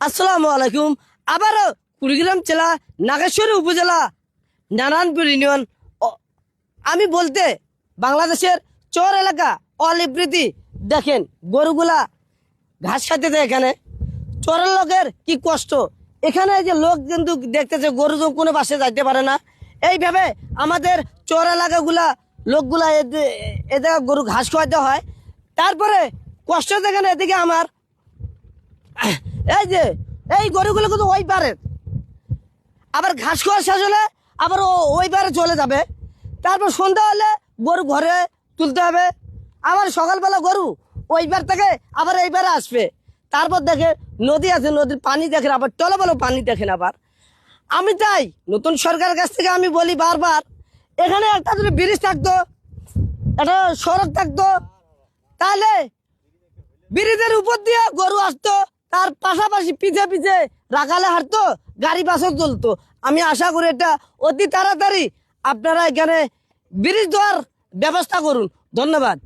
আসসালামু আলাইকুম। আবারও কুড়িগ্রাম জেলা নাগেশ্বরী উপজেলা নারায়ণপুর ইউনিয়ন। আমি বলতে বাংলাদেশের চর এলাকা অলিবৃতি দেখেন গরুগুলা ঘাস খাইতেছে। এখানে চরের লোকের কি কষ্ট। এখানে যে লোক কিন্তু দেখতেছে গরু তো কোনো বাসে যাইতে পারে না। এইভাবে আমাদের চর এলাকাগুলা লোকগুলা এদিকে গরু ঘাস খাওয়াতে হয়। তারপরে কষ্ট দেখেন এদিকে আমার এই যে এই গরুগুলো কিন্তু ওই পারে আবার ঘাস খাওয়া শেষ হলে আবার ওই পারে চলে যাবে। তারপর সন্ধ্যা হলে গরু ঘরে তুলতে হবে। আবার সকালবেলা গরু ওই পার থেকে আবার এই পারে আসবে। তারপর দেখে নদী আছে, নদীর পানি দেখেন, আবার টলবলো পানি দেখেন। আবার আমি চাই নতুন সরকারের কাছ থেকে আমি বলি বারবার, এখানে একটা যদি ব্রিজ থাকতো, একটা সড়ক থাকতো, তাহলে ব্রিজের উপর দিয়ে গরু আসতো, তার পাশাপাশি পিছে পিছে রাখালে হাঁটতো, গাড়ি বাসও চলতো। আমি আশা করি এটা অতি তাড়াতাড়ি আপনারা এখানে ব্রিজ দেওয়ার ব্যবস্থা করুন। ধন্যবাদ।